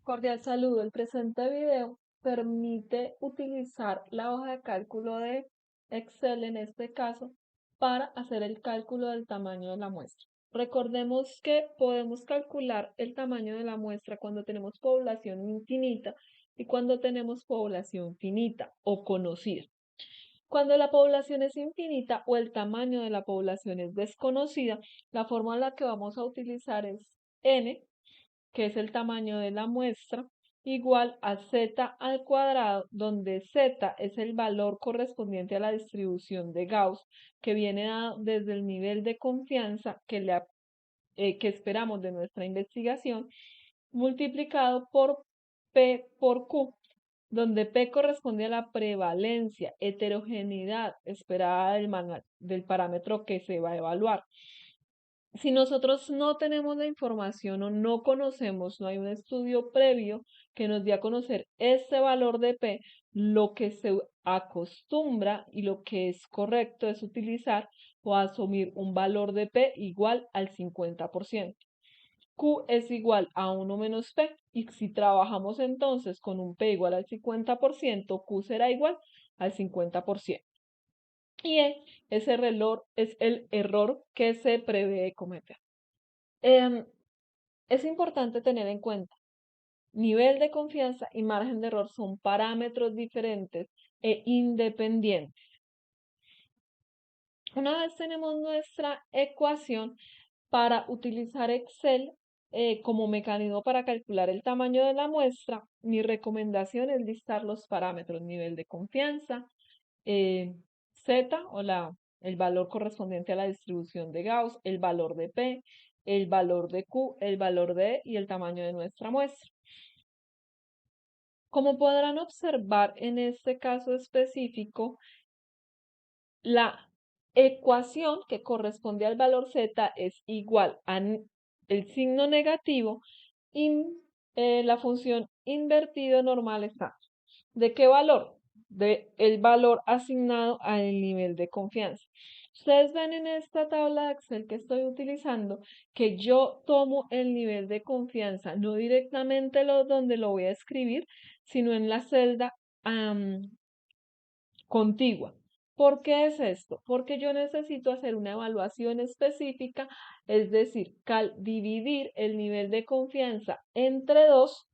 Cordial saludo. El presente video permite utilizar la hoja de cálculo de Excel en este caso para hacer el cálculo del tamaño de la muestra. Recordemos que podemos calcular el tamaño de la muestra cuando tenemos población infinita y cuando tenemos población finita o conocida. Cuando la población es infinita o el tamaño de la población es desconocida, la forma en la que vamos a utilizar es n, que es el tamaño de la muestra, igual a z al cuadrado, donde z es el valor correspondiente a la distribución de Gauss, que viene dado desde el nivel de confianza que esperamos de nuestra investigación, multiplicado por P por Q, donde P corresponde a la prevalencia, heterogeneidad esperada del parámetro que se va a evaluar. Si nosotros no tenemos la información o no conocemos, no hay un estudio previo que nos dé a conocer este valor de P, lo que se acostumbra y lo que es correcto es utilizar o asumir un valor de P igual al 50%. Q es igual a 1 menos P, y si trabajamos entonces con un P igual al 50%, Q será igual al 50%. Y ese error es el error que se prevé cometer. Es importante tener en cuenta, nivel de confianza y margen de error son parámetros diferentes e independientes. Una vez tenemos nuestra ecuación, para utilizar Excel como mecanismo para calcular el tamaño de la muestra, mi recomendación es listar los parámetros: nivel de confianza, eh, Z el valor correspondiente a la distribución de Gauss, el valor de P, el valor de Q, el valor de E y el tamaño de nuestra muestra. Como podrán observar en este caso específico, la ecuación que corresponde al valor Z es igual a el signo negativo y la función invertido normal está. ¿De qué valor? De el valor asignado al nivel de confianza. Ustedes ven en esta tabla de Excel que estoy utilizando que yo tomo el nivel de confianza, no directamente donde lo voy a escribir, sino en la celda contigua. ¿Por qué es esto? Porque yo necesito hacer una evaluación específica, es decir, dividir el nivel de confianza entre dos,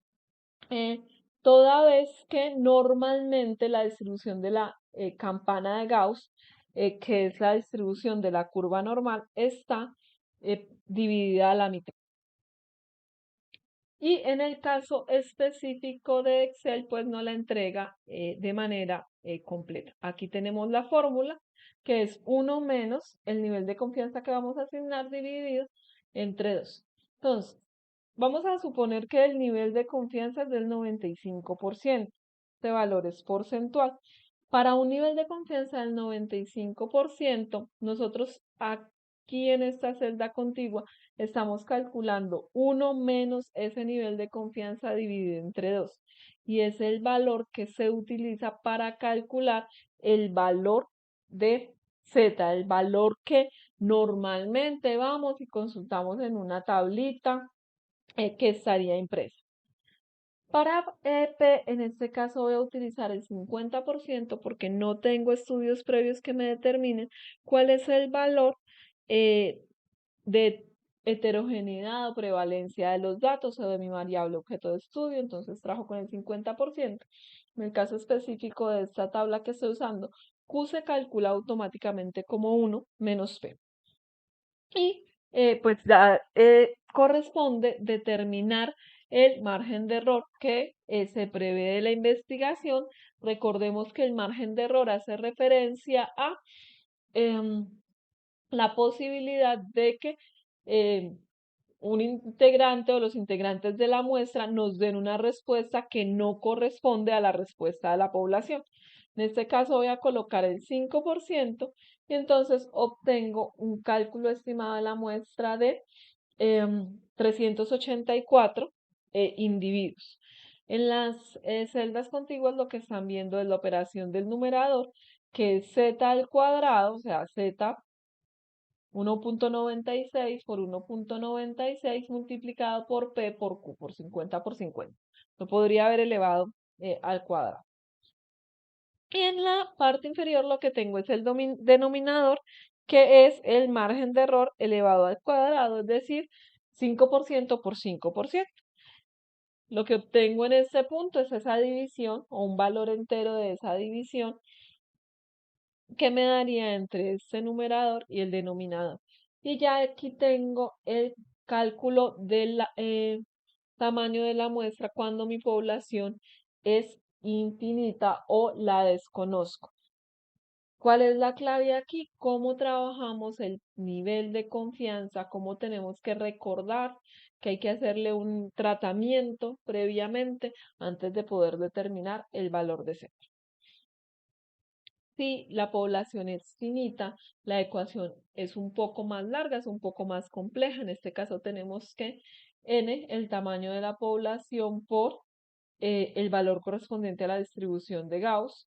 eh, toda vez que normalmente la distribución de la campana de Gauss, que es la distribución de la curva normal, está dividida a la mitad. Y en el caso específico de Excel, pues no la entrega de manera completa. Aquí tenemos la fórmula, que es 1 menos el nivel de confianza que vamos a asignar dividido entre 2. Entonces, vamos a suponer que el nivel de confianza es del 95%. Este valor es porcentual. Para un nivel de confianza del 95%, nosotros aquí en esta celda contigua estamos calculando 1 menos ese nivel de confianza dividido entre 2. Y es el valor que se utiliza para calcular el valor de Z, el valor que normalmente vamos y consultamos en una tablita que estaría impresa. Para P, en este caso voy a utilizar el 50% porque no tengo estudios previos que me determinen cuál es el valor de heterogeneidad o prevalencia de los datos o de mi variable objeto de estudio. Entonces trabajo con el 50%. En el caso específico de esta tabla que estoy usando, Q se calcula automáticamente como 1 menos P. Y pues ya corresponde determinar el margen de error que se prevé de la investigación. Recordemos que el margen de error hace referencia a la posibilidad de que un integrante o los integrantes de la muestra nos den una respuesta que no corresponde a la respuesta de la población. En este caso voy a colocar el 5% y entonces obtengo un cálculo estimado de la muestra de 384 individuos. En las celdas contiguas lo que están viendo es la operación del numerador, que es z al cuadrado, o sea, z 1.96 por 1.96 multiplicado por P por Q, por 50 por 50. Lo podría haber elevado al cuadrado. Y en la parte inferior lo que tengo es el denominador, que es el margen de error elevado al cuadrado, es decir, 5% por 5%. Lo que obtengo en este punto es esa división o un valor entero de esa división que me daría entre este numerador y el denominador. Y ya aquí tengo el cálculo del tamaño de la muestra cuando mi población es infinita o la desconozco. ¿Cuál es la clave aquí? ¿Cómo trabajamos el nivel de confianza? ¿Cómo tenemos que recordar que hay que hacerle un tratamiento previamente antes de poder determinar el valor de C? Si la población es finita, la ecuación es un poco más larga, es un poco más compleja. En este caso tenemos que n, el tamaño de la población por el valor correspondiente a la distribución de Gauss,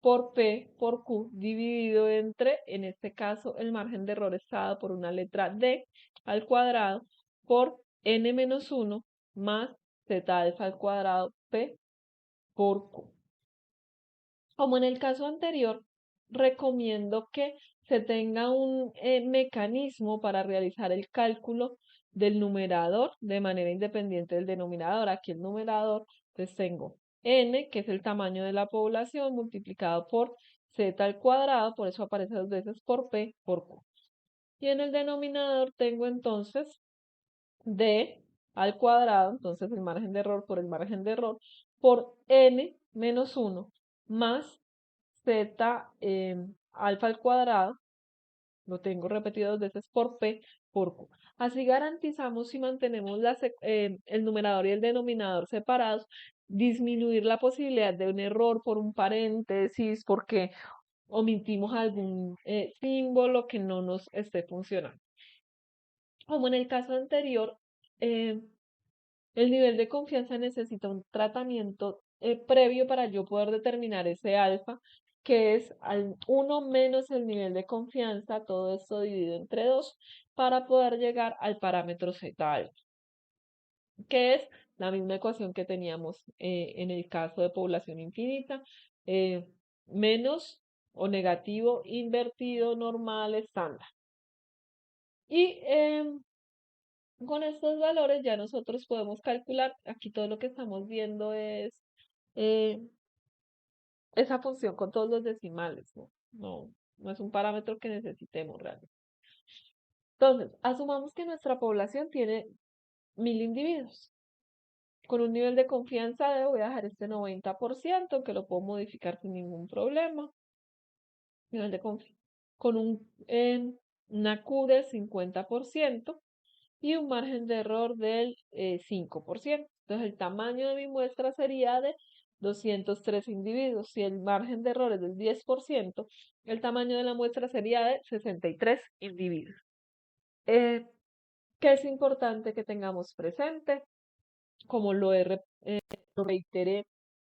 por P por Q dividido entre, en este caso, el margen de error está dado por una letra D al cuadrado por n menos 1 más z alfa al cuadrado P por Q. Como en el caso anterior, recomiendo que se tenga un mecanismo para realizar el cálculo del numerador de manera independiente del denominador. Aquí el numerador, pues tengo n, que es el tamaño de la población, multiplicado por z al cuadrado, por eso aparece dos veces por p por q. Y en el denominador tengo entonces d al cuadrado, entonces el margen de error por el margen de error, por n menos 1 más z alfa al cuadrado, lo tengo repetido dos veces por p por q. Así garantizamos si mantenemos el numerador y el denominador separados, disminuir la posibilidad de un error por un paréntesis, porque omitimos algún símbolo que no nos esté funcionando. Como en el caso anterior, eh, el nivel de confianza necesita un tratamiento previo para yo poder determinar ese alfa, que es al 1 menos el nivel de confianza, todo esto dividido entre 2, para poder llegar al parámetro z alfa, que es la misma ecuación que teníamos en el caso de población infinita, eh, menos o negativo, invertido, normal, estándar. Y con estos valores ya nosotros podemos calcular, aquí todo lo que estamos viendo es eh, esa función con todos los decimales, ¿no? No es un parámetro que necesitemos realmente. Entonces, asumamos que nuestra población tiene 1000 individuos. Con un nivel de confianza de, voy a dejar este 90%, que lo puedo modificar sin ningún problema. Nivel de confianza. Con una Q de 50%. Y un margen de error del 5%. Entonces, el tamaño de mi muestra sería de 203 individuos. Si el margen de error es del 10%, el tamaño de la muestra sería de 63 individuos. ¿Qué es importante que tengamos presente? Como lo reiteré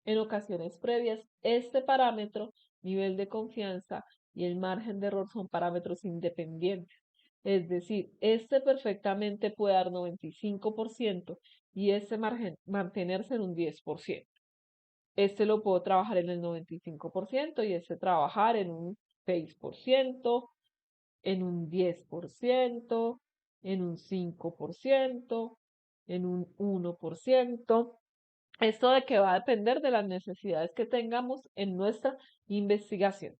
en ocasiones previas, este parámetro, nivel de confianza y el margen de error son parámetros independientes. Es decir, este perfectamente puede dar 95% y este margen mantenerse en un 10%. Este lo puedo trabajar en el 95% y este trabajar en un 6%, en un 10%, en un 5%, en un 1%. Esto de que va a depender de las necesidades que tengamos en nuestra investigación.